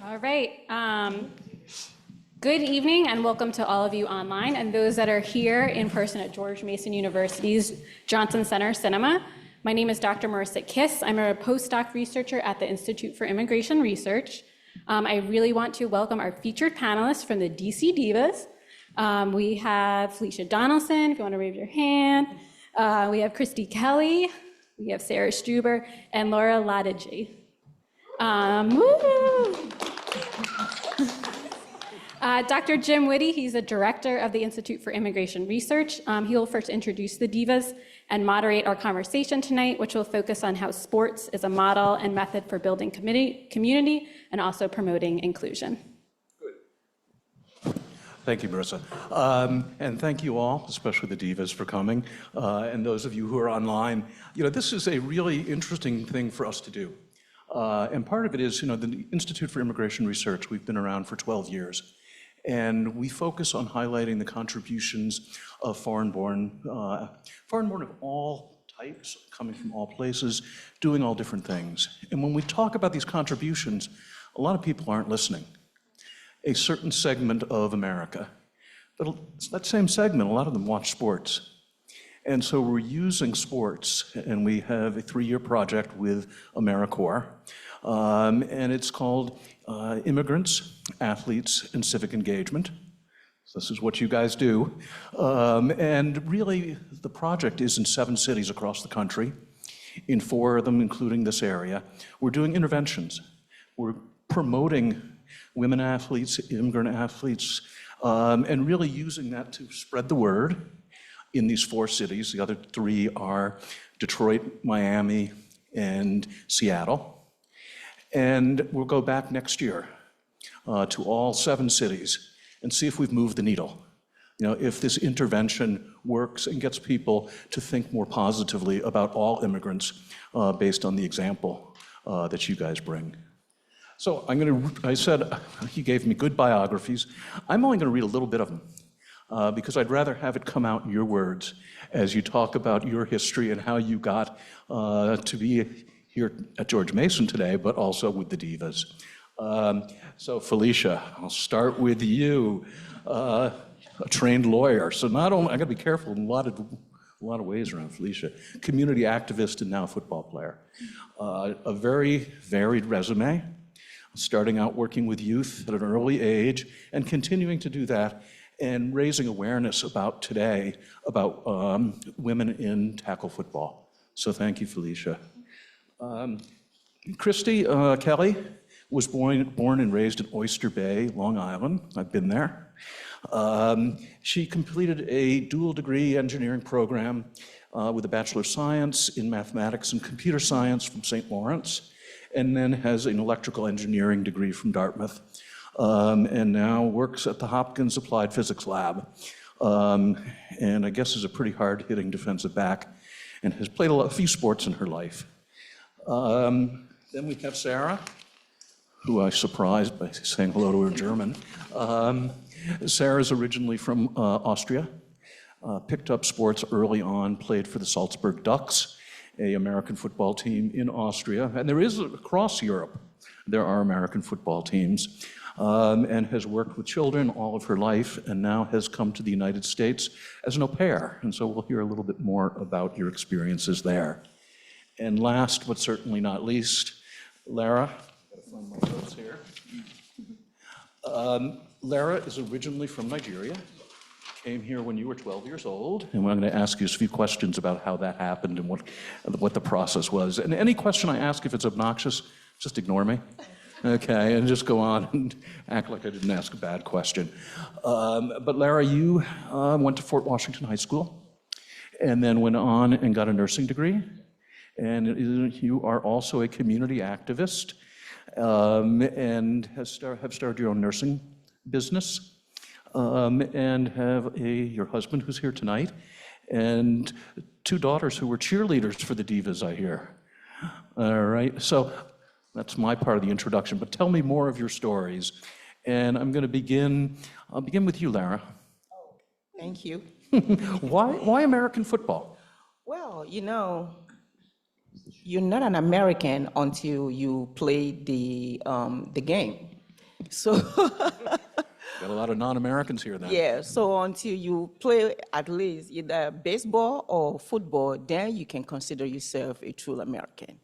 All right. Good evening and welcome to all of you online and those that are here in person at George Mason University's Johnson Center Cinema. My name is Dr. Marissa Kiss. I'm a postdoc researcher at the Institute for Immigration Research. I really want to welcome our featured panelists from the DC Divas. We have Felicia Donaldson, if you want to raise your hand. We have Christy Kelly. We have Sarah Struber and Laura Ladigi. Dr. Jim Whitty, he's the director of the Institute for Immigration Research. He will first introduce the Divas and moderate our conversation tonight, which will focus on how sports is a model and method for building community and also promoting inclusion. Good. Thank you, Marissa. And thank you all, especially the Divas, for coming. And those of you who are online. This is a really interesting thing for us to do. And part of it is, the Institute for Immigration Research, we've been around for 12 years. And we focus on highlighting the contributions of foreign-born of all types, coming from all places, doing all different things. And when we talk about these contributions, a lot of people aren't listening. A certain segment of America, but that same segment, a lot of them watch sports. And so we're using sports, and we have a 3-year project with AmeriCorps, and it's called Immigrants, Athletes, and Civic Engagement. So this is what you guys do. And really, the project is in 7 cities across the country, in 4 of them, including this area. We're doing interventions. We're promoting women athletes, immigrant athletes, and really using that to spread the word in these 4 cities. The other 3 are Detroit, Miami, and Seattle. And we'll go back next year to all 7 cities and see if we've moved the needle. If this intervention works and gets people to think more positively about all immigrants based on the example that you guys bring. So I said, you gave me good biographies. I'm only gonna read a little bit of them. Because I'd rather have it come out in your words as you talk about your history and how you got to be here at George Mason today, but also with the Divas. So Felicia, I'll start with you, a trained lawyer. So not only, I gotta be careful in a lot of ways around Felicia. Community activist and now football player. A very varied resume, starting out working with youth at an early age and continuing to do that and raising awareness about today, about women in tackle football. So thank you, Felicia. Christy Kelly was born and raised in Oyster Bay, Long Island. I've been there. She completed a dual degree engineering program with a Bachelor of Science in Mathematics and Computer Science from St. Lawrence, and then has an electrical engineering degree from Dartmouth. And now works at the Hopkins Applied Physics Lab. And I guess is a pretty hard-hitting defensive back and has played a few sports in her life. Then we have Sarah, who I surprised by saying hello to her in German. Sarah's originally from Austria, picked up sports early on, played for the Salzburg Ducks, an American football team in Austria. And there is, across Europe, there are American football teams. And has worked with children all of her life and now has come to the United States as an au pair. And so we'll hear a little bit more about your experiences there. And last, but certainly not least, Lara. I've got to find my notes here. Lara is originally from Nigeria, came here when you were 12 years old, and I'm going to ask you a few questions about how that happened and what the process was. And any question I ask, if it's obnoxious, just ignore me. Okay, and just go on and act like I didn't ask a bad question. But Lara, you went to Fort Washington High School and then went on and got a nursing degree. And you are also a community activist and have started your own nursing business and have your husband who's here tonight and 2 daughters who were cheerleaders for the Divas, I hear. All right, so that's my part of the introduction, but tell me more of your stories. And I'm gonna I'll begin with you, Lara. Oh, thank you. Why American football? Well, you're not an American until you play the game. So Got a lot of non-Americans here then. yeah, so until you play at least either baseball or football, then you can consider yourself a true American.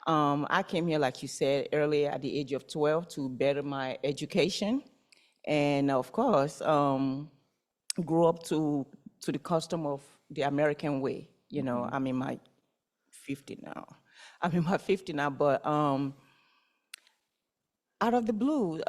I came here, like you said earlier, at the age of 12 to better my education. And of course, grew up to the custom of the American way. You know, I'm in my 50 now. I'm in my 50 now, but out of the blue,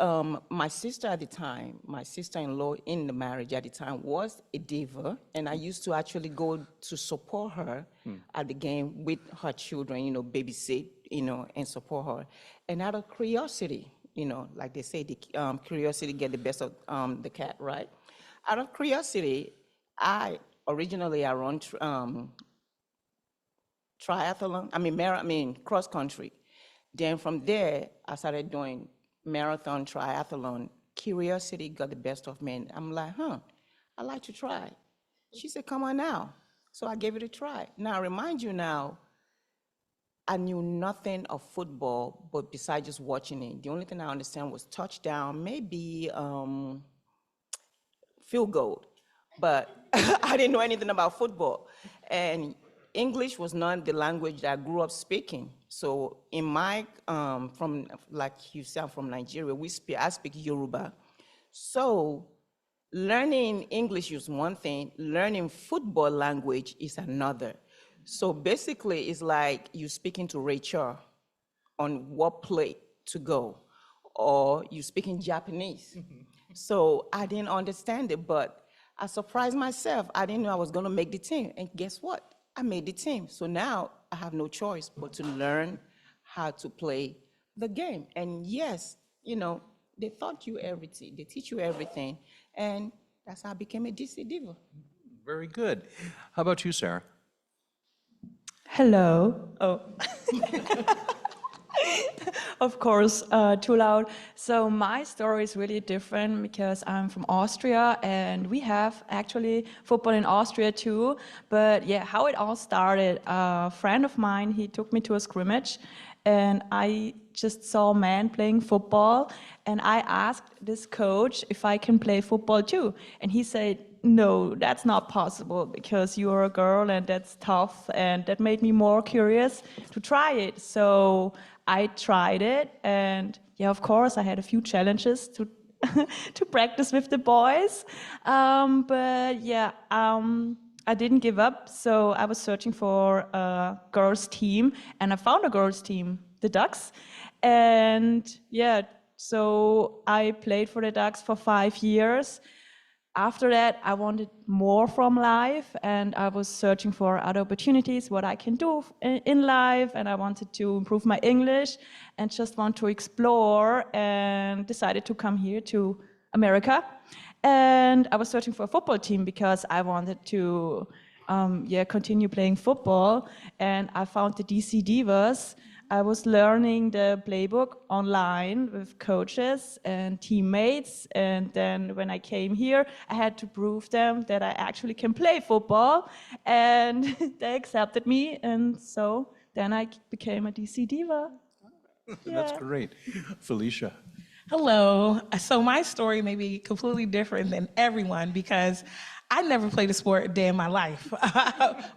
my sister at the time, my sister-in-law in the marriage at the time was a diva, and I used to actually go to support her at the game with her children, you know, babysit, you know, and support her. And out of curiosity, you know, like they say, the curiosity get the best of the cat, right? Out of curiosity, originally I run triathlon, cross country. Then from there, I started doing marathon, triathlon. Curiosity got the best of me. I'm like, I'd like to try. She said, come on now. So I gave it a try. Now, remind you now, I knew nothing of football, but besides just watching it, the only thing I understand was touchdown, maybe field goal. But I didn't know anything about football. And English was not the language that I grew up speaking. So in my, from, like you said, I'm from Nigeria, I speak Yoruba. So learning English is one thing, learning football language is another. So basically, it's like you speaking to Rachel on what play to go, or you speaking Japanese. So I didn't understand it, but I surprised myself. I didn't know I was gonna make the team, and guess what? I made the team. So now I have no choice but to learn how to play the game. And yes, you know, they taught you everything, they teach you everything, and that's how I became a DC Diva. Very good. How about you, Sarah? Hello. Oh. Of course, too loud. So my story is really different because I'm from Austria and we have actually football in Austria too. But yeah, how it all started, a friend of mine, he took me to a scrimmage and I just saw a man playing football and I asked this coach if I can play football too. And he said, no, that's not possible because you're a girl and that's tough, and that made me more curious to try it. So I tried it, and yeah, of course, I had a few challenges to to practice with the boys, but yeah, I didn't give up. So I was searching for a girls' team, and I found a girls' team, the Ducks, and yeah, so I played for the Ducks for 5 years. After that, I wanted more from life, and I was searching for other opportunities, what I can do in life, and I wanted to improve my English and just want to explore, and decided to come here to America. And I was searching for a football team because I wanted to continue playing football, and I found the DC Divas. I was learning the playbook online with coaches and teammates, and then when I came here, I had to prove them that I actually can play football, and they accepted me, and so then I became a DC Diva. That's great. Felicia. Hello. So my story may be completely different than everyone because I never played a sport a day in my life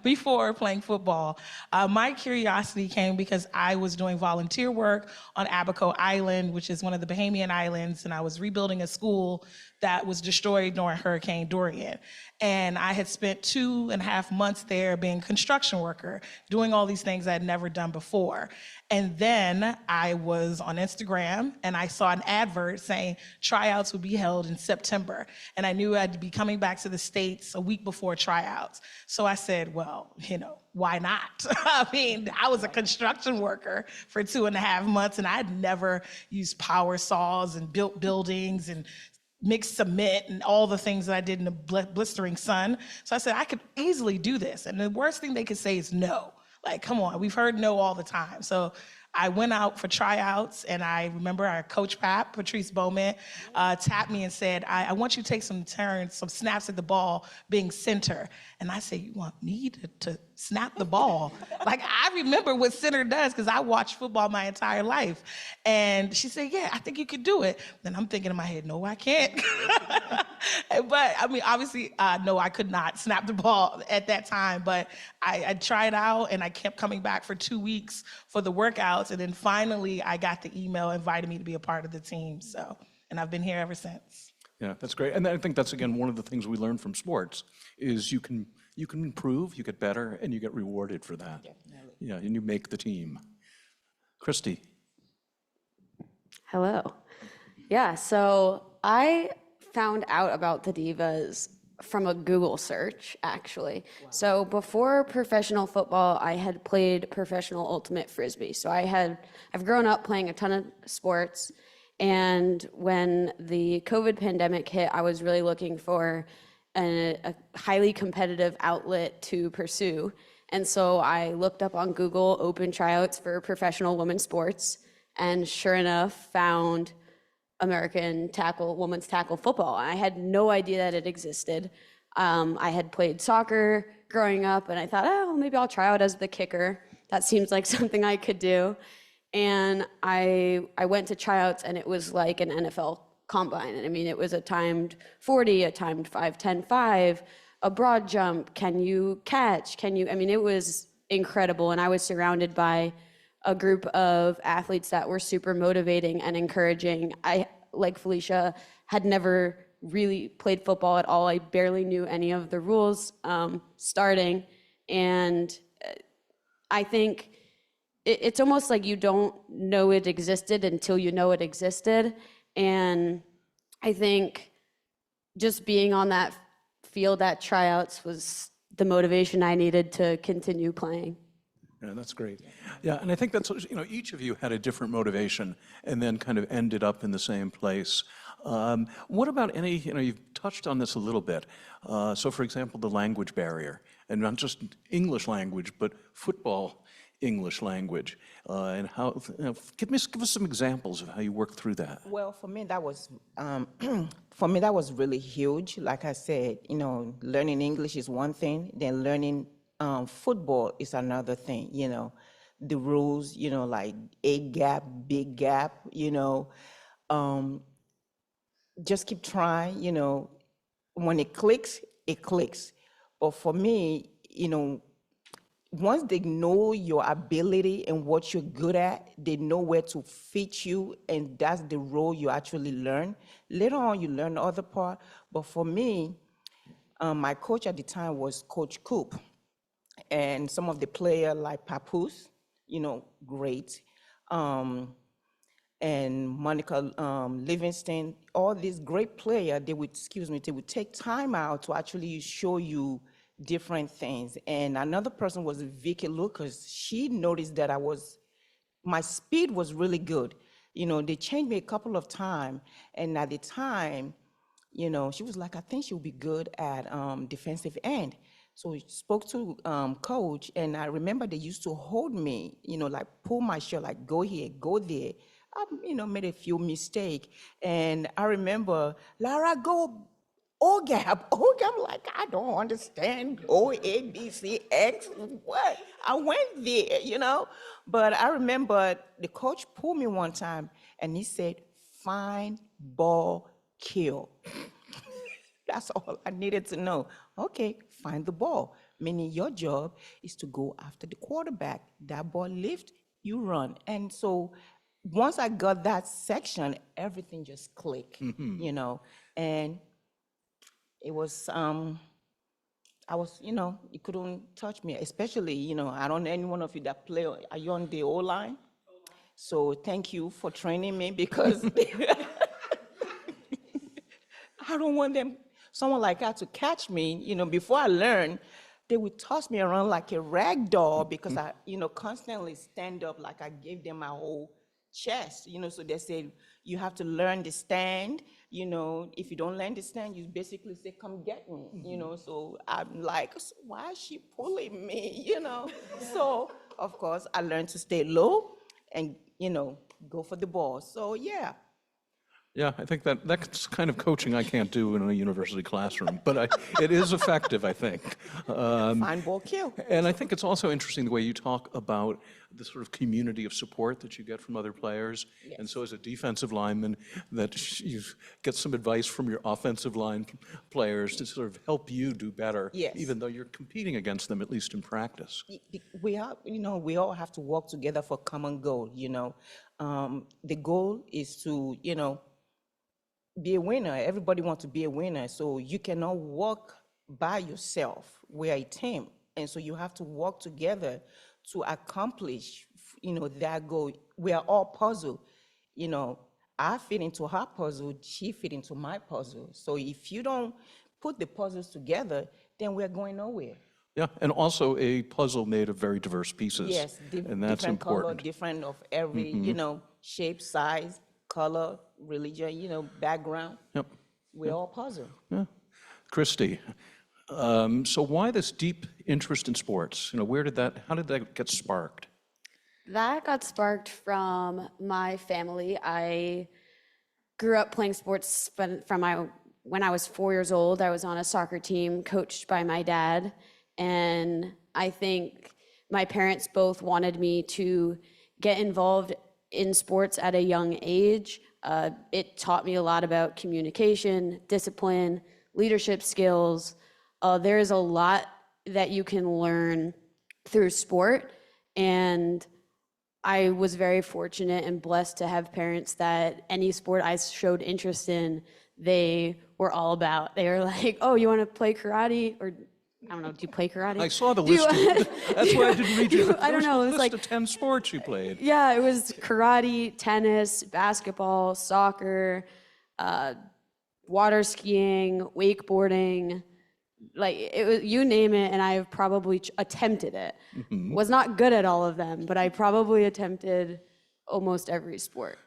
before playing football. My curiosity came because I was doing volunteer work on Abaco Island, which is one of the Bahamian islands, and I was rebuilding a school that was destroyed during Hurricane Dorian. And I had spent 2.5 months there being a construction worker, doing all these things I had never done before. And then I was on Instagram and I saw an advert saying tryouts would be held in September. And I knew I'd be coming back to the States a week before tryouts. So I said, well, you know, why not? I mean, I was a construction worker for 2.5 months and I'd never used power saws and built buildings and mixed cement and all the things that I did in the blistering sun. So I said, I could easily do this. And the worst thing they could say is no. Like, come on, we've heard no all the time. So I went out for tryouts, and I remember our coach Patrice Bowman, tapped me and said, I want you to take some turns, some snaps at the ball being center. And I said, you want me to snap the ball? Like, I remember what center does because I watched football my entire life. And she said, yeah, I think you could do it. Then I'm thinking in my head, no, I can't. But I mean, obviously, no, I could not snap the ball at that time. But I tried out, and I kept coming back for 2 weeks for the workouts. And then finally, I got the email inviting me to be a part of the team. So, and I've been here ever since. Yeah, that's great. And I think that's, again, one of the things we learn from sports is you can improve, you get better, and you get rewarded for that. Definitely. Yeah, and you make the team. Christy. Hello. Yeah, so I found out about the Divas from a Google search, actually. So before professional football, I had played professional ultimate frisbee. So I've grown up playing a ton of sports, and when the COVID pandemic hit, I was really looking for a highly competitive outlet to pursue. And so I looked up on Google open tryouts for professional women's sports, and sure enough, found women's tackle football. I had no idea that it existed. I had played soccer growing up, and I thought, oh, well, maybe I'll try out as the kicker. That seems like something I could do. And I went to tryouts, and it was like an NFL combine. I mean, it was a timed 40, a timed 5, 10, 5, a broad jump. Can you catch? I mean, it was incredible. And I was surrounded by a group of athletes that were super motivating and encouraging. I, like Felicia, had never really played football at all. I barely knew any of the rules starting. And I think it's almost like you don't know it existed until you know it existed. And I think just being on that field at tryouts was the motivation I needed to continue playing. Yeah, that's great. Yeah, and I think that's, each of you had a different motivation and then kind of ended up in the same place. What about any, you've touched on this a little bit. So for example, the language barrier, and not just English language, but football English language. And how, give us some examples of how you worked through that. Well, for me, that was for me that was really huge. Like I said, learning English is one thing, then learning football is another thing. The rules, like A gap, big gap. Just keep trying. When it clicks, it clicks. But for me, once they know your ability and what you're good at, they know where to fit you, and that's the role you actually learn. Later on, you learn the other part. But for me, my coach at the time was Coach Coop, and some of the players like Papoose, great, and Monica Livingston, all these great players, they would take time out to actually show you different things. And another person was Vicky Lucas. She noticed that my speed was really good. They changed me a couple of times, and at the time, she was like, I think she'll be good at defensive end. So we spoke to coach, and I remember they used to hold me, like pull my shirt, like go here, go there. I, made a few mistakes, and I remember, Lara, go O gap. I'm like, I don't understand. O, A, B, C, X, what? I went there, But I remember the coach pulled me one time and he said, find, ball, kill. That's all I needed to know. Okay, find the ball. Meaning your job is to go after the quarterback. That ball lift, you run. And so once I got that section, everything just clicked, and it was, you couldn't touch me, especially, I don't know any one of you that play, are you on the O-line? So thank you for training me, because I don't want someone like that to catch me, before I learn, they would toss me around like a rag doll, because I, constantly stand up like I gave them my whole chest, so they say, you have to learn the stand, if you don't learn the stand, you basically say, come get me, so I'm like, so why is she pulling me, So, of course, I learned to stay low, and, go for the ball. So, yeah. Yeah, I think that's kind of coaching I can't do in a university classroom, but it is effective, I think. Find ball, kill. And I think it's also interesting the way you talk about the sort of community of support that you get from other players. And so as a defensive lineman, that you get some advice from your offensive line players to sort of help you do better, Yes. even though you're competing against them, at least in practice. We all have to work together for a common goal, The goal is to, be a winner. Everybody wants to be a winner. So you cannot work by yourself. We're a team. And so you have to work together to accomplish, that goal. We are all puzzle. I fit into her puzzle, she fit into my puzzle. So if you don't put the puzzles together, then we're going nowhere. Yeah, and also a puzzle made of very diverse pieces. Yes, and that's different color, important. different of every, shape, size, color, religion, background. Yep. We're all puzzle. Yeah. Christy, so why this deep interest in sports? How did that get sparked? That got sparked from my family. I grew up playing sports when I was 4 years old. I was on a soccer team coached by my dad. And I think my parents both wanted me to get involved in sports at a young age. It taught me a lot about communication, discipline, leadership skills. There is a lot that you can learn through sport. And I was very fortunate and blessed to have parents that any sport I showed interest in, they were all about. They were like, oh, you want to play karate? Or I don't know, do you play karate? I saw the list. That's why I didn't read you. I don't know. It was list like of 10 sports you played. Yeah, it was karate, tennis, basketball, soccer, water skiing, wakeboarding. Like it was, you name it, and I probably attempted it. Was not good at all of them, but I probably attempted almost every sport.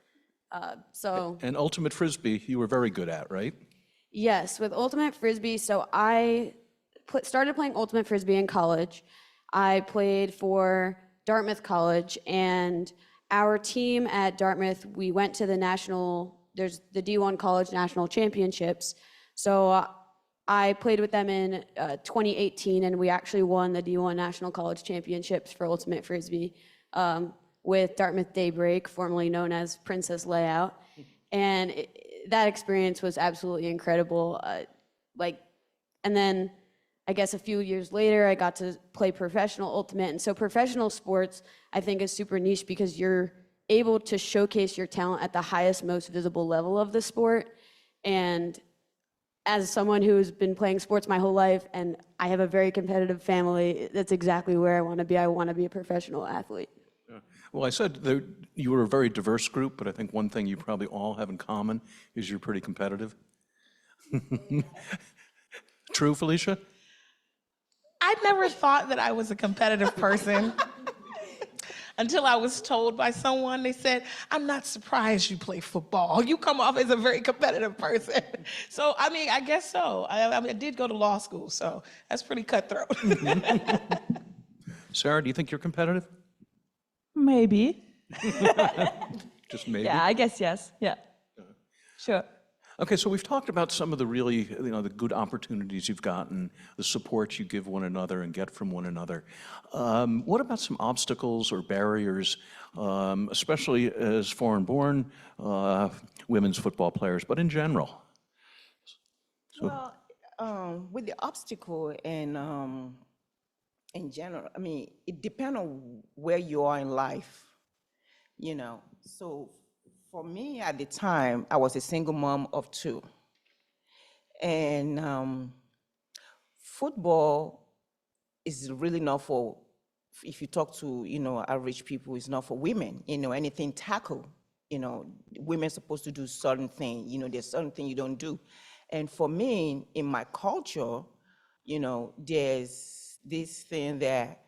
And ultimate frisbee, you were very good at, right? Yes, with ultimate frisbee. So I started playing ultimate frisbee in college. I played for Dartmouth College, and our team at Dartmouth, we went to there's the D1 College National Championships. So I played with them in 2018, and we actually won the D1 National College Championships for ultimate frisbee with Dartmouth Daybreak, formerly known as Princess Layout. And that experience was absolutely incredible. And then I guess a few years later, I got to play professional ultimate. And so professional sports, I think, is super niche because you're able to showcase your talent at the highest, most visible level of the sport. And as someone who's been playing sports my whole life, and I have a very competitive family, that's exactly where I want to be. I want to be a professional athlete. Yeah. Well, I said that you were a very diverse group, but I think one thing you probably all have in common is you're pretty competitive. True, Felicia? I never thought that I was a competitive person until I was told by someone. They said, I'm not surprised you play football. You come off as a very competitive person. So, I mean, I guess so. I did go to law school, so that's pretty cutthroat. Sarah, do you think you're competitive? Maybe. Just maybe? Yeah, I guess yes. Yeah. Sure. Okay, so we've talked about some of the really, the good opportunities you've gotten, the support you give one another and get from one another. What about some obstacles or barriers, especially as foreign-born women's football players, but in general? Well, with the obstacle and in general, I mean, it depends on where you are in life, So for me at the time, I was a single mom of two. And football is really not for, if you talk to, average people, it's not for women, anything tackle, women supposed to do certain things, there's certain thing you don't do. And for me, in my culture, there's this thing that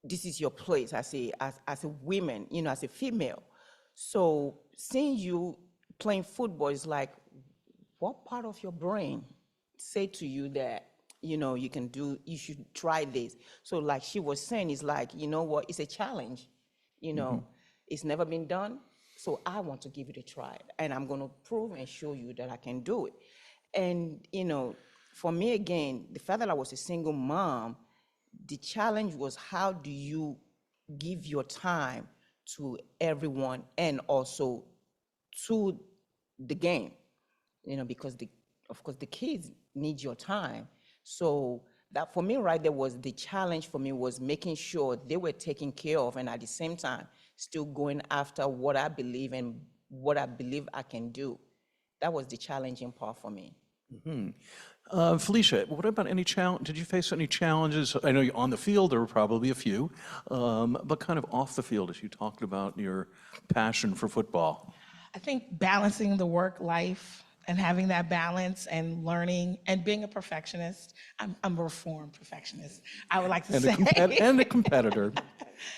this is your place as a woman, as a female. So seeing you playing football is like, what part of your brain say to you that you know, you should try this. So like she was saying, it's like, you know what, it's a challenge, you know, it's never been done. So I want to give it a try, and I'm going to prove and show you that I can do it. And, you know, for me, again, the fact that I was a single mom, the challenge was, how do you give your time to everyone and also to the game? You know, because of course the kids need your time. So that for me right there was the challenge for me, was making sure they were taken care of, and at the same time still going after what I believe and what I believe I can do. That was the challenging part for me. Felicia, what about any challenge? Did you face any challenges? I know you on the field, there were probably a few, but kind of off the field, as you talked about your passion for football. I think balancing the work life and having that balance and learning and being a perfectionist. I'm a reformed perfectionist, I would like to say. And a competitor.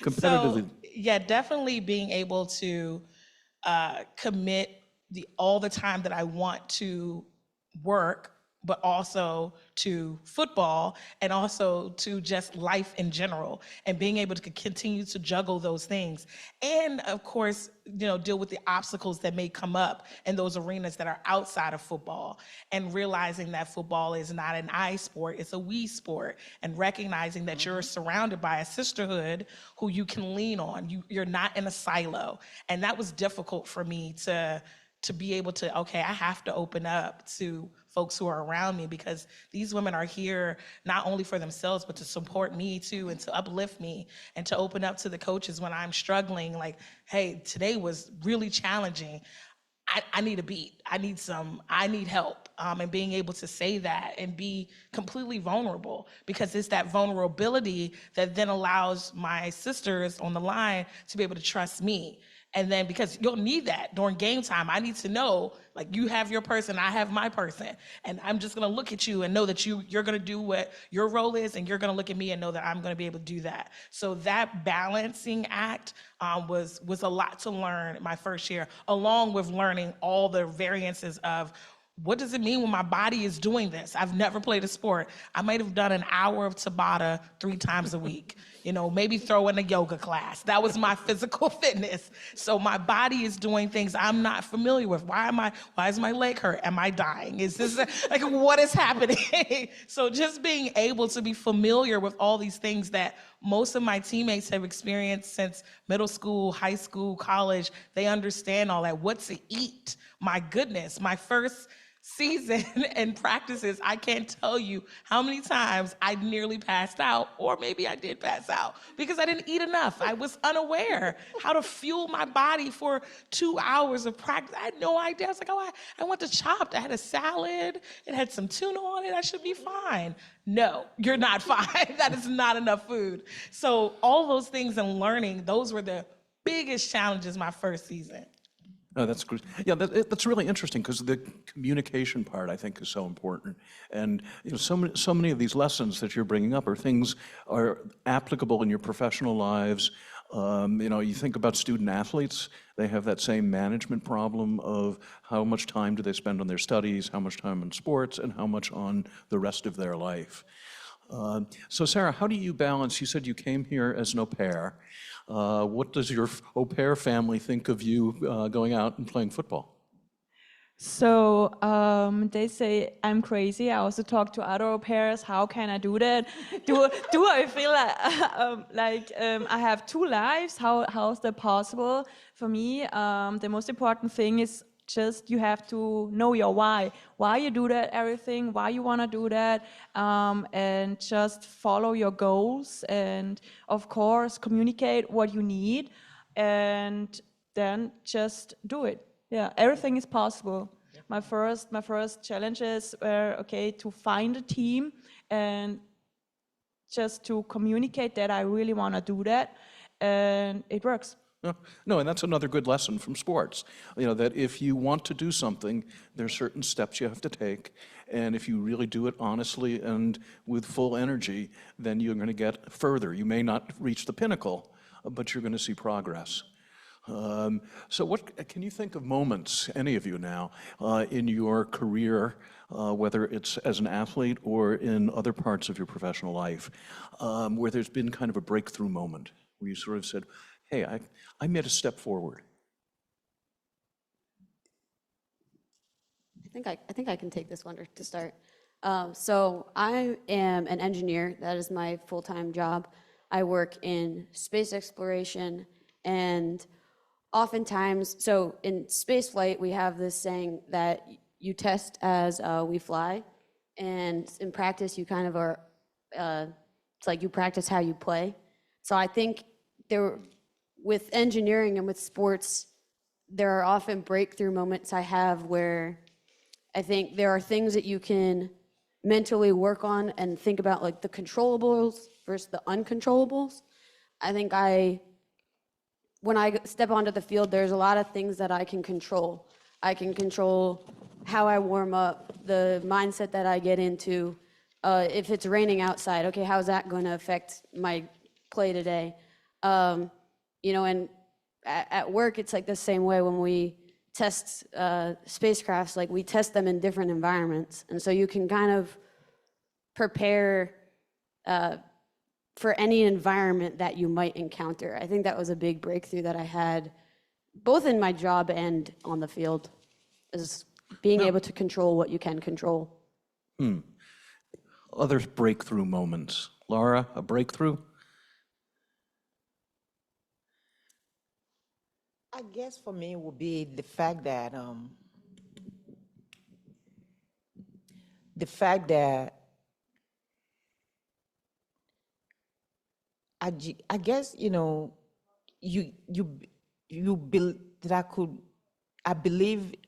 Competitively. So, yeah, definitely being able to commit all the time that I want to work, but also to football and also to just life in general, and being able to continue to juggle those things. And of course, you know, deal with the obstacles that may come up in those arenas that are outside of football, and realizing that football is not an I sport, it's a we sport, and recognizing that you're surrounded by a sisterhood who you can lean on. You're not in a silo. And that was difficult for me to be able to, okay, I have to open up to folks who are around me, because these women are here not only for themselves, but to support me too, and to uplift me, and to open up to the coaches when I'm struggling, like, hey, today was really challenging. I need a beat. I need help. And being able to say that and be completely vulnerable, because it's that vulnerability that then allows my sisters on the line to be able to trust me. And then, because you'll need that during game time, I need to know, like, you have your person, I have my person. And I'm just gonna look at you and know that you're gonna do what your role is, and you're gonna look at me and know that I'm gonna be able to do that. So that balancing act was a lot to learn my first year, along with learning all the variances of, what does it mean when my body is doing this? I've never played a sport. I might have done an hour of Tabata 3 times a week. You know, maybe throw in a yoga class. That was my physical fitness. So my body is doing things I'm not familiar with. Why is my leg hurt? Am I dying? Is this, like, what is happening? So just being able to be familiar with all these things that most of my teammates have experienced since middle school, high school, college, they understand all that. What to eat? My goodness, my first season and practices, I can't tell you how many times I nearly passed out, or maybe I did pass out because I didn't eat enough. I was unaware how to fuel my body for 2 hours of practice. I had no idea. I was like, oh, I went to Chopped. I had a salad. It had some tuna on it. I should be fine. No, you're not fine. That is not enough food. So all those things and learning, those were the biggest challenges my first season. Oh, that's great. Yeah, that's really interesting, because the communication part, I think, is so important. And you know, so many of these lessons that you're bringing up are things are applicable in your professional lives. You know, you think about student athletes; they have that same management problem of how much time do they spend on their studies, how much time on sports, and how much on the rest of their life. So, Sarah, how do you balance? You said you came here as an au pair. What does your au pair family think of you going out and playing football? So they say I'm crazy. I also talk to other au pairs. How can I do that? Do I feel like I have 2 lives? How is that possible? For me, the most important thing is just you have to know your why you do that, everything, why you want to do that, and just follow your goals, and of course communicate what you need, and then just do it. Yeah, everything is possible. My first challenges were, okay, to find a team and just to communicate that I really want to do that, and it works. No, and that's another good lesson from sports. You know, that if you want to do something, there are certain steps you have to take, and if you really do it honestly and with full energy, then you're going to get further. You may not reach the pinnacle, but you're going to see progress. So what can you think of moments, any of you now, in your career, whether it's as an athlete or in other parts of your professional life, where there's been kind of a breakthrough moment where you sort of said, hey, I made a step forward? I think I can take this one to start. So I am an engineer. That is my full-time job. I work in space exploration, and oftentimes, so in space flight, we have this saying that you test as we fly, and in practice, you kind of are, it's like you practice how you play. So I think with engineering and with sports, there are often breakthrough moments I have where I think there are things that you can mentally work on and think about, like the controllables versus the uncontrollables. I think when I step onto the field, there's a lot of things that I can control. I can control how I warm up, the mindset that I get into. If it's raining outside, okay, how's that going to affect my play today? And at work, it's like the same way when we test spacecrafts, like we test them in different environments. And so you can kind of prepare for any environment that you might encounter. I think that was a big breakthrough that I had, both in my job and on the field, is being able to control what you can control. Other breakthrough moments. Laura, a breakthrough? I guess for me would be the fact that I guess you that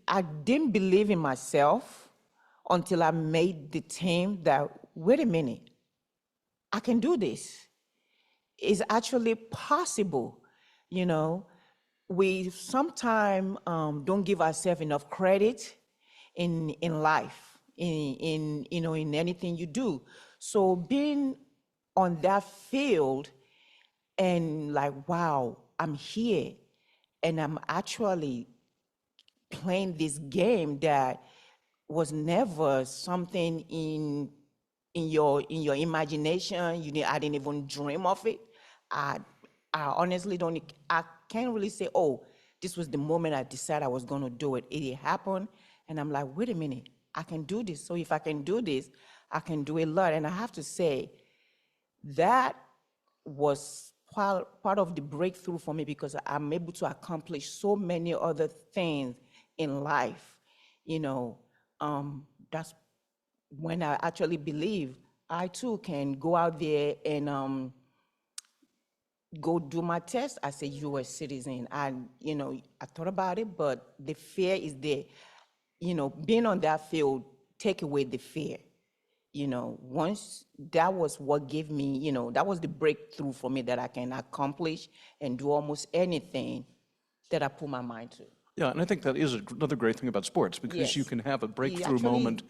I didn't believe in myself until I made the team that, wait a minute, I can do this. It's actually possible, We sometimes don't give ourselves enough credit in life, in anything you do. So being on that field and like, wow, I'm here and I'm actually playing this game that was never something in your imagination. I didn't even dream of it. I honestly I can't really say, oh, this was the moment I decided I was going to do it. It happened, and I'm like, wait a minute, I can do this. So if I can do this, I can do a lot. And I have to say, that was part of the breakthrough for me, because I'm able to accomplish so many other things in life. That's when I actually believe I too can go out there and go do my test as a U.S. citizen. And, I thought about it, but the fear is there. Being on that field, take away the fear. Once that was what gave me, that was the breakthrough for me, that I can accomplish and do almost anything that I put my mind to. Yeah, and I think that is another great thing about sports, because Yes. you can have a breakthrough actually- moment,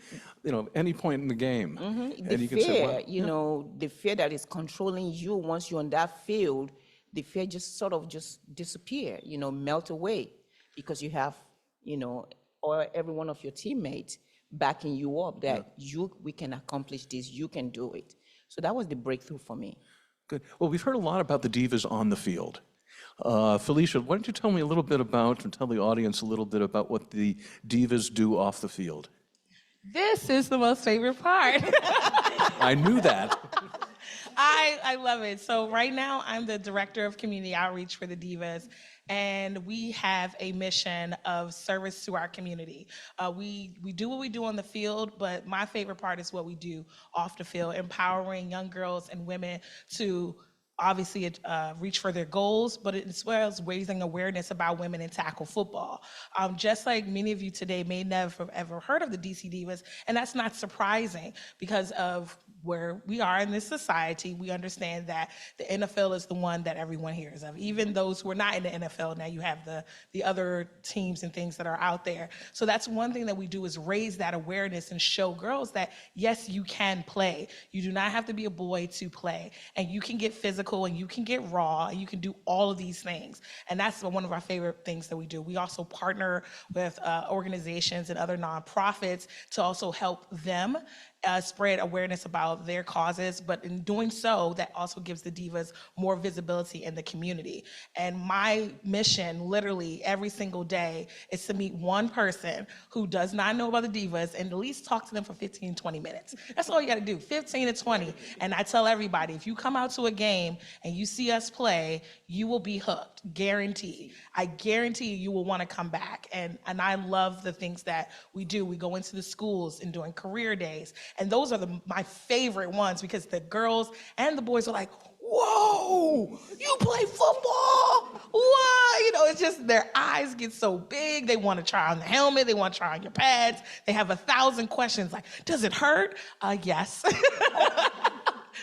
any point in the game. The And you can fear, say, well, the fear that is controlling you once you're on that field, the fear just sort of just disappear, melt away, because you have, or every one of your teammates backing you up that we can accomplish this, you can do it. So that was the breakthrough for me. good. Well, we've heard a lot about the Divas on the field. Felicia, why don't you tell me a little bit about, and tell the audience a little bit about what the Divas do off the field? This is the most favorite part. I knew that. I love it. So right now, I'm the director of community outreach for the Divas, and we have a mission of service to our community. We do what we do on the field, but my favorite part is what we do off the field, empowering young girls and women to obviously reach for their goals, but as well as raising awareness about women in tackle football. Just like many of you today may never have ever heard of the DC Divas, and that's not surprising because of where we are in this society, we understand that the NFL is the one that everyone hears of. Even those who are not in the NFL, now you have the other teams and things that are out there. So that's one thing that we do, is raise that awareness and show girls that, yes, you can play. You do not have to be a boy to play. And you can get physical, and you can get raw, and you can do all of these things. And that's one of our favorite things that we do. We also partner with organizations and other nonprofits to also help them spread awareness about their causes, but in doing so, that also gives the Divas more visibility in the community. And my mission, literally every single day, is to meet one person who does not know about the Divas and at least talk to them for 15, 20 minutes. That's all you gotta do, 15 to 20. And I tell everybody, if you come out to a game and you see us play, you will be hooked, guaranteed. I guarantee you will wanna come back. And I love the things that we do. We go into the schools and doing career days. And those are my favorite ones, because the girls and the boys are like, whoa, you play football? What? You know, it's just their eyes get so big. They want to try on the helmet. They want to try on your pads. They have 1,000 questions like, does it hurt? Yes.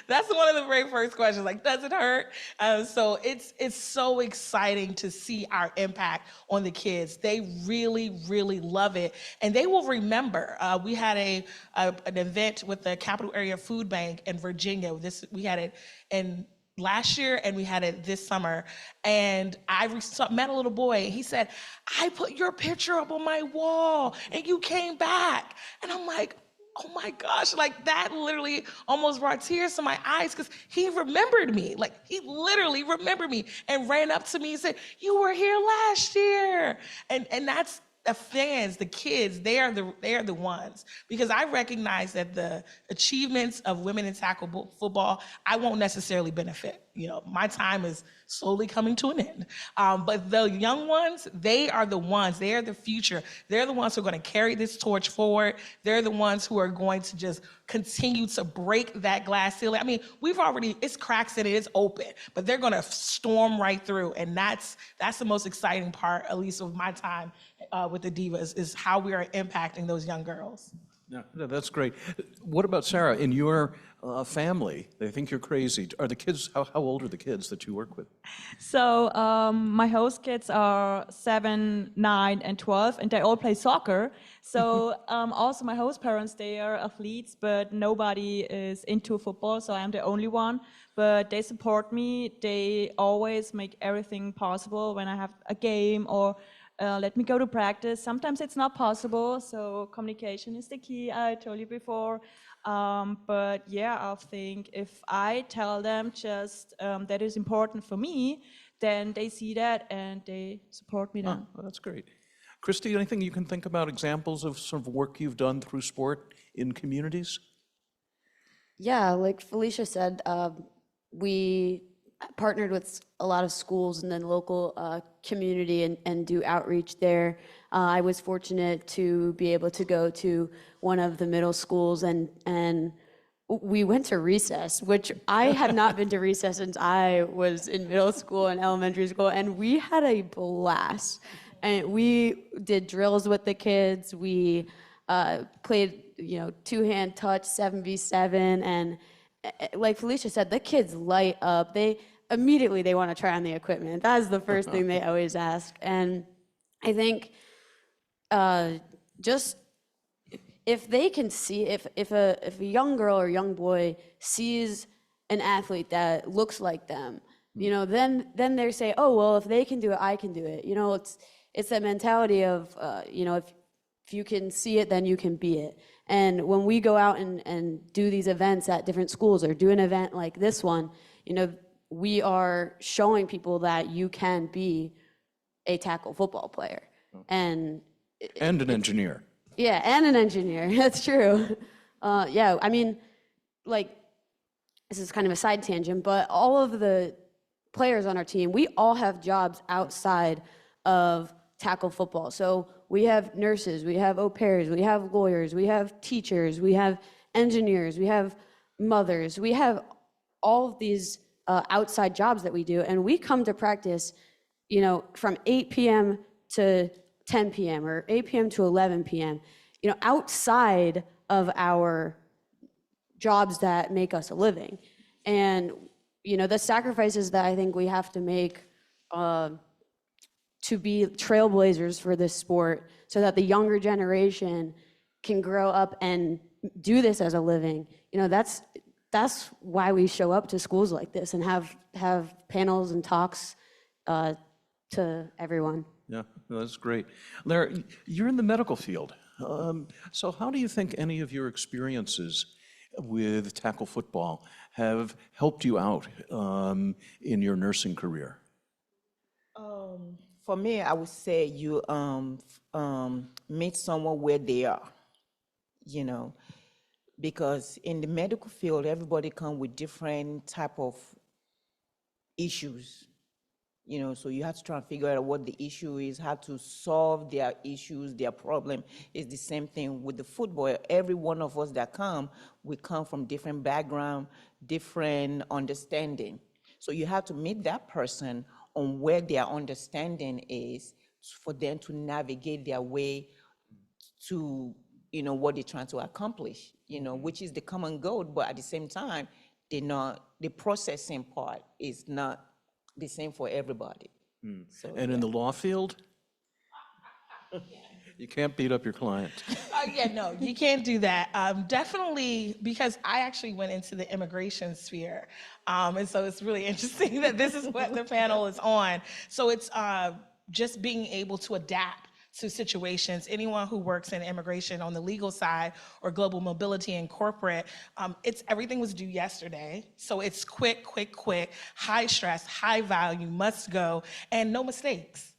That's one of the very first questions, like, does it hurt? So it's so exciting to see our impact on the kids. They really, really love it. And they will remember. We had an event with the Capital Area Food Bank in Virginia. We had it in last year, and we had it this summer. And I met a little boy, and he said, I put your picture up on my wall, and you came back. And I'm like, oh my gosh, like that literally almost brought tears to my eyes, because he remembered me. Like, he literally remembered me and ran up to me and said, you were here last year. And that's the fans, the kids, they are the ones, because I recognize that the achievements of women in tackle football, I won't necessarily benefit. You know, my time is slowly coming to an end. But the young ones, they are the ones, they are the future. They're the ones who are going to carry this torch forward. They're the ones who are going to just continue to break that glass ceiling. I mean, it's cracks in it, it's open, but they're going to storm right through. And that's the most exciting part, at least of my time with the Divas, is how we are impacting those young girls. Yeah, that's great. What about Sarah? In your family, they think you're crazy. Are the kids, how old are the kids that you work with? So my host kids are 7, 9, and 12, and they all play soccer. So also my host parents, they are athletes, but nobody is into football, so I'm the only one. But they support me. They always make everything possible when I have a game, or let me go to practice. Sometimes it's not possible, so communication is the key, I told you before. But yeah, I think if I tell them just that is important for me, then they see that and they support me then. Oh, well, that's great. Christy, anything you can think about, examples of sort of work you've done through sport in communities? Yeah, like Felicia said, we partnered with a lot of schools and then local community and do outreach there. I was fortunate to be able to go to one of the middle schools, and we went to recess, which I had not been to recess since I was in middle school and elementary school, and we had a blast. And we did drills with the kids. We played, two-hand touch, 7v7, and like Felicia said, the kids light up. They want to try on the equipment. That's the first thing they always ask. And I think just if they can see, if a young girl or young boy sees an athlete that looks like them, then they say, oh, well, if they can do it, I can do it. It's that mentality of, if you can see it, then you can be it. And when we go out and do these events at different schools, or do an event like this one, we are showing people that you can be a tackle football player. And an engineer. Yeah, and an engineer. That's true. Yeah, I mean, like, this is kind of a side tangent, but all of the players on our team, we all have jobs outside of tackle football. So we have nurses, we have au pairs, we have lawyers, we have teachers, we have engineers, we have mothers, we have all of these outside jobs that we do, and we come to practice, from 8 p.m. to 10 p.m. or 8 p.m. to 11 p.m. Outside of our jobs that make us a living. And, you know, the sacrifices that I think we have to make to be trailblazers for this sport so that the younger generation can grow up and do this as a living. You know, that's why we show up to schools like this and have panels and talks to everyone. Yeah, that's great. Larry, you're in the medical field. So how do you think any of your experiences with tackle football have helped you out in your nursing career? For me, I would say you meet someone where they are, you know, because in the medical field, everybody comes with different type of issues, you know, so you have to try and figure out what the issue is, how to solve their issues, their problem. It's the same thing with the football. Every one of us that come, we come from different background, different understanding. So you have to meet that person on where their understanding is for them to navigate their way to, you know, what they're trying to accomplish, you know, which is the common goal, but at the same time, the processing part is not the same for everybody. So, And in the law field? You can't beat up your client. Yeah, no, you can't do that. Definitely, because I actually went into the immigration sphere. And so it's really interesting that this is what the panel is on. So it's just being able to adapt to situations. Anyone who works in immigration on the legal side or global mobility and corporate, everything was due yesterday. So it's quick, high stress, high value, must go, and no mistakes.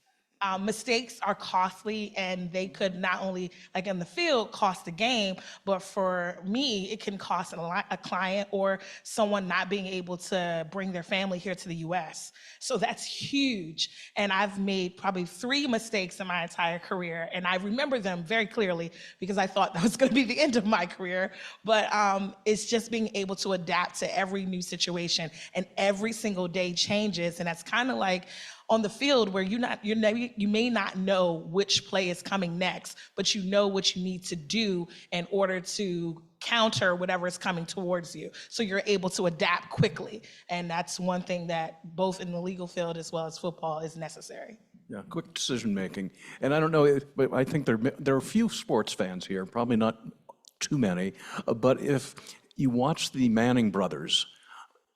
Mistakes are costly, and they could not only, like in the field, cost the game, but for me, it can cost a client or someone not being able to bring their family here to the US. So that's huge. And I've made probably 3 mistakes in my entire career, and I remember them very clearly because I thought that was going to be the end of my career. But it's just being able to adapt to every new situation, and every single day changes. And that's kind of like on the field where you may not know which play is coming next, but you know what you need to do in order to counter whatever is coming towards you. So you're able to adapt quickly. And that's one thing that both in the legal field as well as football is necessary. Yeah, quick decision making. And I don't know, but I think there are a few sports fans here, probably not too many, but if you watch the Manning brothers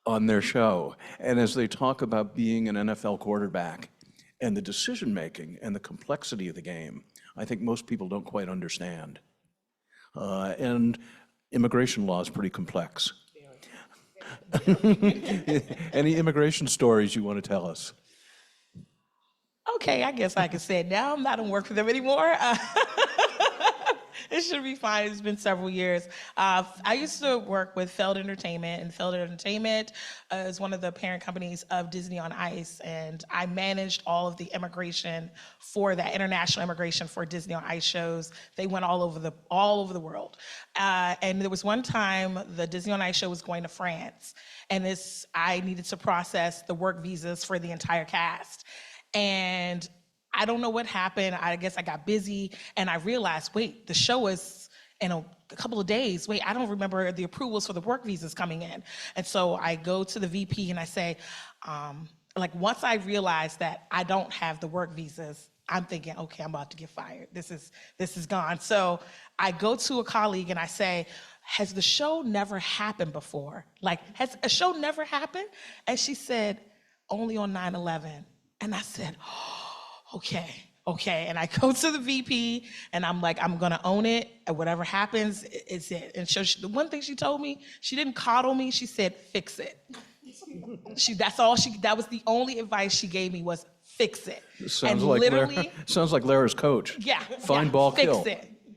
on their show, and as they talk about being an NFL quarterback and the decision making and the complexity of the game, I think most people don't quite understand. And immigration law is pretty complex. Any immigration stories you want to tell us? Okay, I guess I can say it now. I'm not in work for them anymore. It should be fine. It's been several years. I used to work with Feld Entertainment, and Feld Entertainment is one of the parent companies of Disney on Ice, and I managed all of the immigration for that, international immigration for Disney on Ice shows. They went all over the world. And there was one time the Disney on Ice show was going to France, and I needed to process the work visas for the entire cast. And I don't know what happened. I guess I got busy, and I realized, wait, the show is in a couple of days. Wait, I don't remember the approvals for the work visas coming in. And so I go to the VP and I say, once I realize that I don't have the work visas, I'm thinking, okay, I'm about to get fired. This is gone. So I go to a colleague and I say, has the show never happened before? Like, has a show never happened? And she said, only on 9/11. And I said, okay. And I go to the VP and I'm like, I'm gonna own it, and whatever happens, it's it. And so the one thing she told me, she didn't coddle me, she said, fix it. That was the only advice she gave me, was fix it. Sounds like Lara's coach. Yeah. Find ball, kill.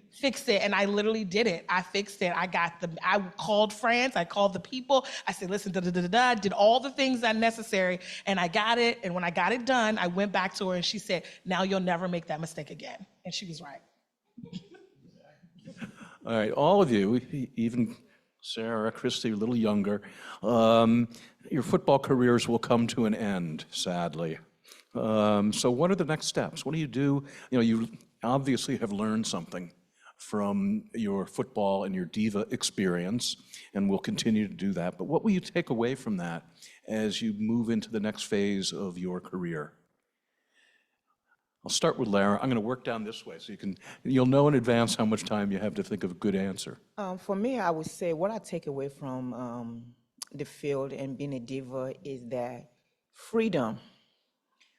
Fix it. And I literally did it. I fixed it. I called friends, I called the people. I said, listen, did all the things that are necessary, and I got it. And when I got it done, I went back to her and she said, now you'll never make that mistake again. And she was right. All right, all of you, even Sarah, Christy, a little younger, your football careers will come to an end, sadly. So what are the next steps? What do? You know, you obviously have learned something from your football and your diva experience, and we'll continue to do that. But what will you take away from that as you move into the next phase of your career? I'll start with Lara. I'm going to work down this way so you'll know in advance how much time you have to think of a good answer. For me, I would say what I take away from the field and being a diva is that freedom.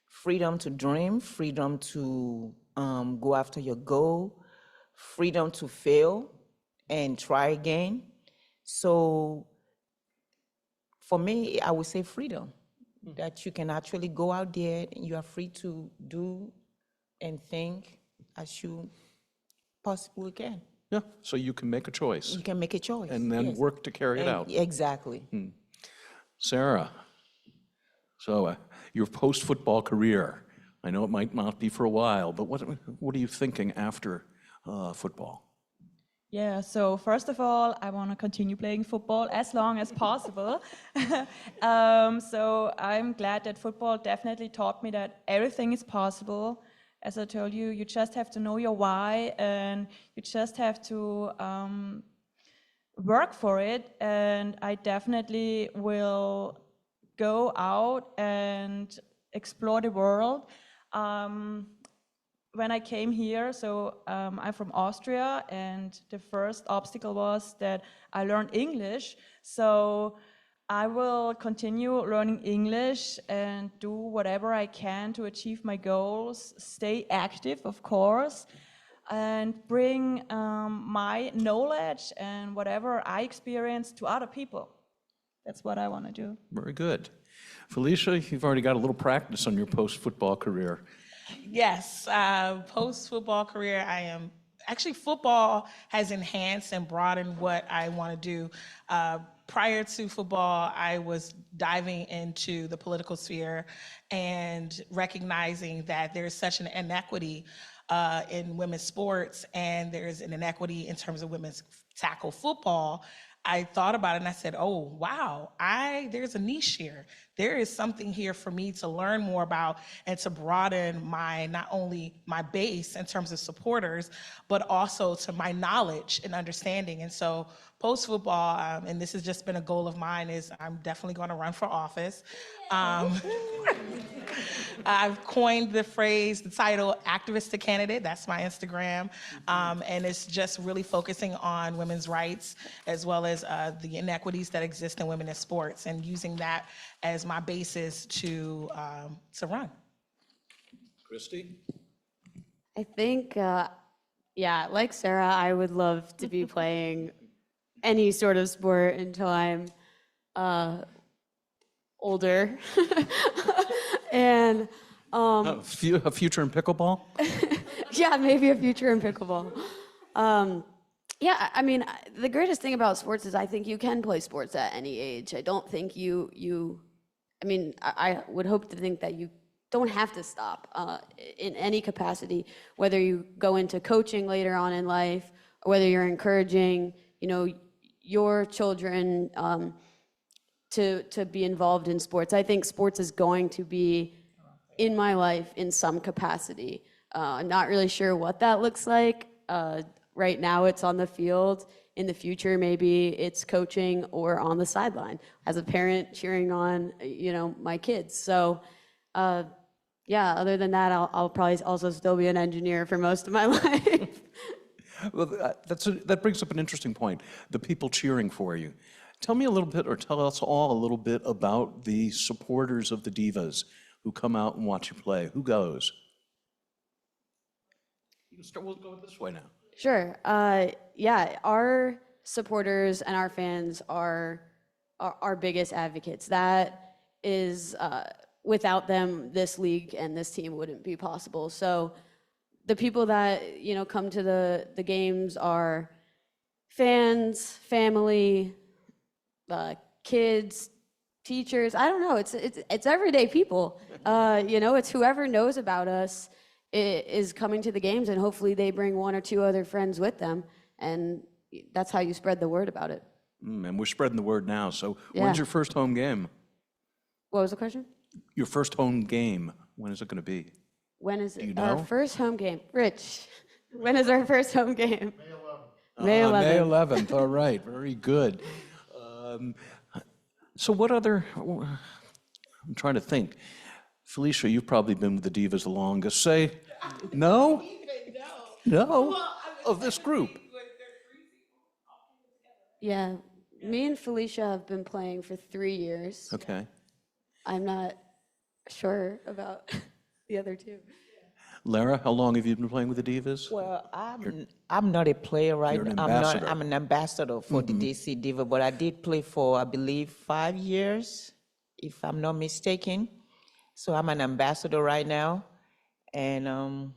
Freedom to dream, freedom to go after your goal, freedom to fail and try again. So for me, I would say freedom, that you can actually go out there and you are free to do and think as you possibly can. Yeah, so you can make a choice. You can make a choice. And then yes. work to carry it And out. Exactly. Sarah, so your post-football career, I know it might not be for a while, but what are you thinking after football? Yeah, so first of all, I want to continue playing football as long as possible. So I'm glad that football definitely taught me that everything is possible. As I told you, you just have to know your why, and you just have to work for it. And I definitely will go out and explore the world. When I came here, so I'm from Austria, and the first obstacle was that I learned English. So I will continue learning English and do whatever I can to achieve my goals, stay active, of course, and bring my knowledge and whatever I experience to other people. That's what I want to do. Very good. Felicia, you've already got a little practice on your post-football career. Yes, post-football career, actually football has enhanced and broadened what I want to do. Prior to football, I was diving into the political sphere and recognizing that there's such an inequity in women's sports, and there's an inequity in terms of women's tackle football. I thought about it and I said, oh, wow, there's a niche here. There is something here for me to learn more about and to broaden not only my base in terms of supporters, but also to my knowledge and understanding. And so post-football, and this has just been a goal of mine, is I'm definitely going to run for office. I've coined the title activist to candidate. That's my Instagram. And it's just really focusing on women's rights as well as the inequities that exist in women in sports, and using that as my basis to run. Christy? I think, yeah, like Sarah, I would love to be playing any sort of sport until I'm older. And A future in pickleball? yeah, maybe a future in pickleball. Yeah, I mean, the greatest thing about sports is I think you can play sports at any age. I don't think I mean, I would hope to think that you don't have to stop in any capacity, whether you go into coaching later on in life, or whether you're encouraging, your children to be involved in sports. I think sports is going to be in my life in some capacity. I'm not really sure what that looks like. Right now it's on the field. In the future, maybe it's coaching or on the sideline as a parent cheering on, my kids. So, yeah, other than that, I'll probably also still be an engineer for most of my life. Well, that brings up an interesting point, the people cheering for you. Tell me a little bit, or tell us all a little bit about the supporters of the Divas who come out and watch you play. Who goes? We'll go this way now. Sure. Yeah, our supporters and our fans are our biggest advocates. That is, without them, this league and this team wouldn't be possible. So the people that, come to the games are fans, family, kids, teachers. I don't know. It's everyday people. It's whoever knows about us is coming to the games, and hopefully they bring one or two other friends with them, and that's how you spread the word about it. And we're spreading the word now. So Yeah. when's your first home game? What was the question? Your first home game, when is it going to be? When is Do you our know? first home game? Rich, when is our first home game? May May 11th. May 11th, all right, very good. Um, So what other, I'm trying to think. Felicia, you've probably been with the Divas the longest. Say, no? No? Of this group? Yeah, me and Felicia have been playing for 3 years. Okay. I'm not sure about the other two. Lara, how long have you been playing with the Divas? Well, I'm not a player right You're an now. ambassador. I'm an ambassador for the DC Diva, but I did play for, I believe, 5 years, if I'm not mistaken. So I'm an ambassador right now, and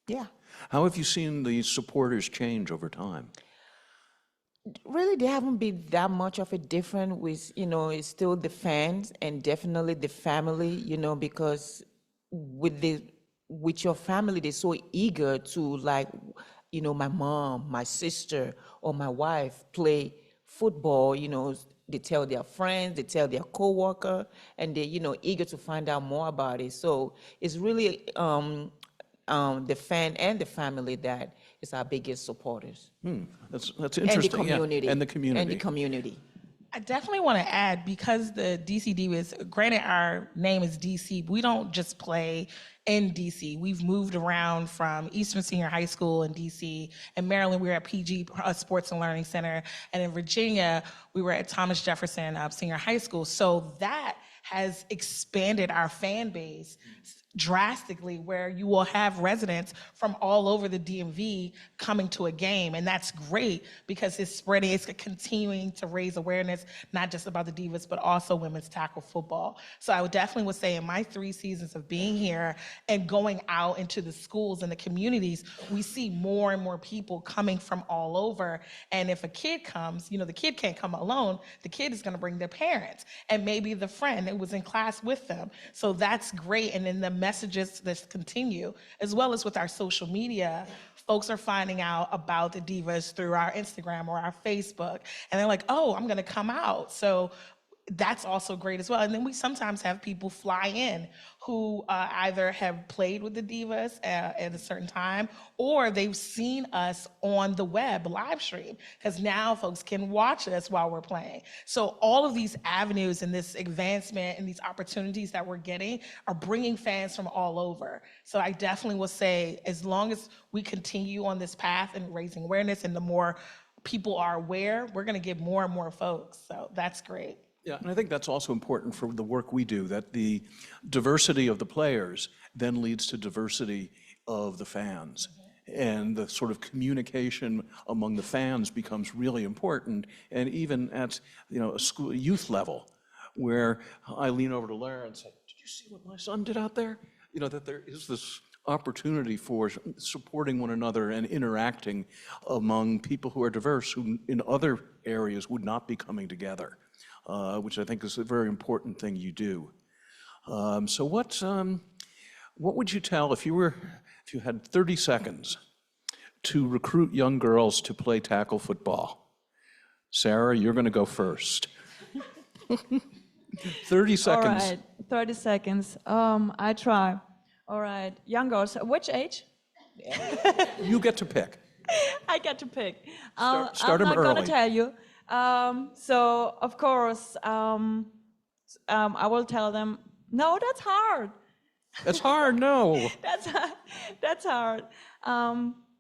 yeah. How have you seen the supporters change over time? Really, there haven't been that much of a difference with, it's still the fans and definitely the family, because with your family, they're so eager to, like, my mom, my sister, or my wife play football, they tell their friends, they tell their coworker, and they're, eager to find out more about it. So it's really the fan and the family that is our biggest supporters. That's And the interesting. yeah. community. And the community. And the community. I definitely want to add, because the DC Divas, granted our name is DC, we don't just play in DC. We've moved around from Eastern Senior High School in DC. In Maryland, we were at PG Sports and Learning Center. And in Virginia, we were at Thomas Jefferson Senior High School. So that has expanded our fan base drastically, where you will have residents from all over the DMV coming to a game. And that's great because it's spreading, it's continuing to raise awareness, not just about the Divas, but also women's tackle football. So I would definitely say in my 3 seasons of being here and going out into the schools and the communities, we see more and more people coming from all over. And if a kid comes, the kid can't come alone. The kid is gonna bring their parents and maybe the friend that was in class with them. So that's great. And then the messages that continue, as well as with our social media, folks are finding out about the Divas through our Instagram or our Facebook, and they're like, oh, I'm gonna come out. So that's also great as well. And then we sometimes have people fly in who either have played with the Divas at a certain time, or they've seen us on the web live stream, because now folks can watch us while we're playing. So all of these avenues and this advancement and these opportunities that we're getting are bringing fans from all over. So I definitely will say, as long as we continue on this path and raising awareness, and the more people are aware, we're gonna get more and more folks. So that's great. Yeah, and I think that's also important for the work we do, that the diversity of the players then leads to diversity of the fans. And the sort of communication among the fans becomes really important. And even at, a school youth level, where I lean over to Lara and say, did you see what my son did out there? That there is this opportunity for supporting one another and interacting among people who are diverse, who in other areas would not be coming together. Which I think is a very important thing you do. So what would you tell if you had 30 seconds to recruit young girls to play tackle football? Sarah, you're going to go first. 30 seconds. All right, 30 seconds. I try. All right, young girls, which age? You get to pick. I get to pick. Start I'm them not early. gonna tell you. So of course, I will tell them. No, that's hard. That's hard, no. That's hard.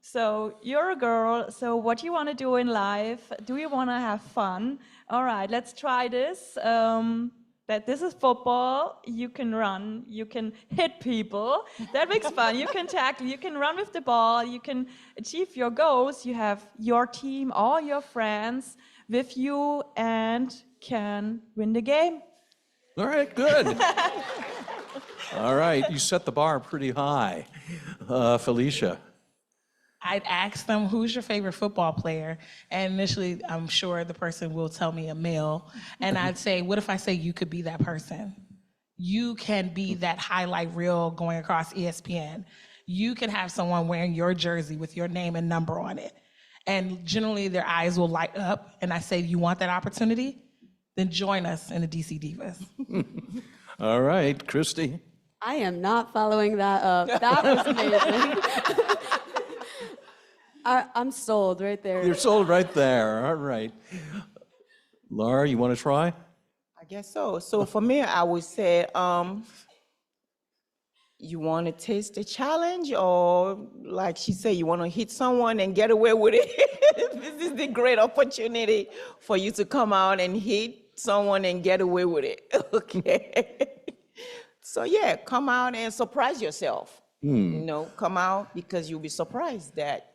So you're a girl. So what you want to do in life? Do you want to have fun? All right, let's try this. That this is football. You can run. You can hit people. That makes fun. You can tackle. You can run with the ball. You can achieve your goals. You have your team, all your friends with you, and can win the game. All right, good. All right, you set the bar pretty high. Felicia. I'd ask them, who's your favorite football player? And initially, I'm sure the person will tell me a male. And I'd say, what if I say you could be that person? You can be that highlight reel going across ESPN. You can have someone wearing your jersey with your name and number on it. And generally, their eyes will light up. And I say, you want that opportunity? Then join us in the DC Divas. All right, Christy. I am not following that up. That was amazing. I'm sold right there. You're sold right there. All right. Laura, you want to try? I guess so. So for me, I would say, you want to taste the challenge, or like she said, you want to hit someone and get away with it. This is the great opportunity for you to come out and hit someone and get away with it. Okay. So yeah, come out and surprise yourself. Come out because you'll be surprised that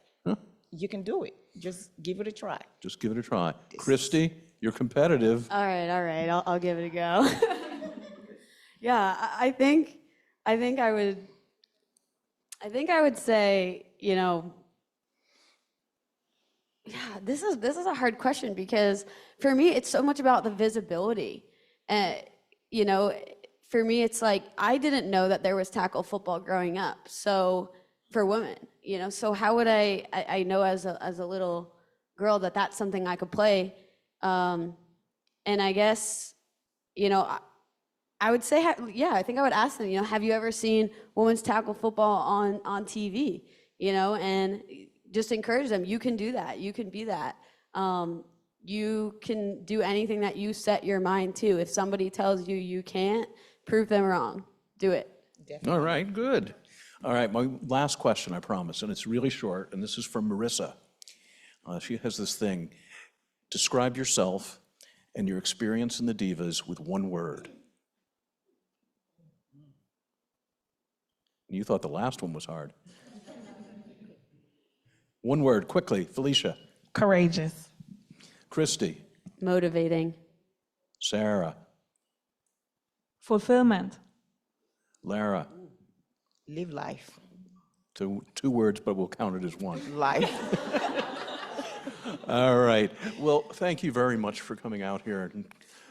you can do it. Just give it a try. Just give it a try. Christy, you're competitive. All right. I'll give it a go. Yeah, I think I would say, yeah, this is a hard question because for me it's so much about the visibility. For me it's like I didn't know that there was tackle football growing up. So for women, so how would I know as a little girl that that's something I could play? And I guess, I would say, I think I would ask them, have you ever seen women's tackle football on TV? And just encourage them. You can do that. You can be that. You can do anything that you set your mind to. If somebody tells you you can't, prove them wrong. Do it. All right, good. All right, my last question, I promise, and it's really short, and this is from Marissa. She has this thing. Describe yourself and your experience in the Divas with one word. You thought the last one was hard. One word, quickly. Felicia. Courageous. Christy. Motivating. Sarah. Fulfillment. Lara. Live life. Two words, but we'll count it as one. Life. All right. Well, thank you very much for coming out here and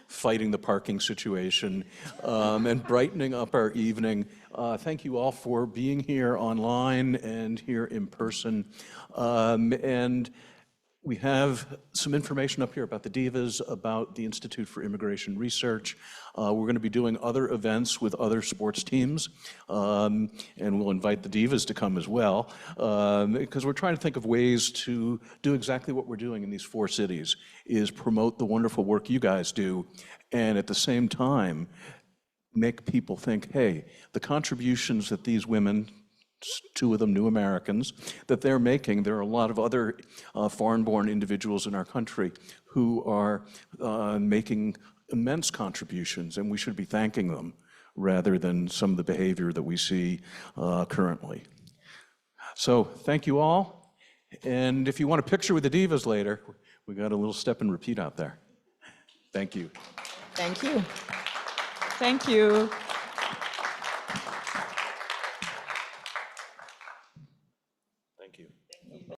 fighting the parking situation and brightening up our evening. Thank you all for being here online and here in person. And we have some information up here about the Divas, about the Institute for Immigration Research. We're going to be doing other events with other sports teams, and we'll invite the Divas to come as well, because we're trying to think of ways to do exactly what we're doing in these 4 cities, is promote the wonderful work you guys do, and at the same time, make people think, hey, the contributions that these women, 2 of them new Americans, that they're making. There are a lot of other foreign-born individuals in our country who are making immense contributions, and we should be thanking them rather than some of the behavior that we see currently. So thank you all, and if you want a picture with the Divas later, we got a little step and repeat out there. Thank you. Thank you. Thank you.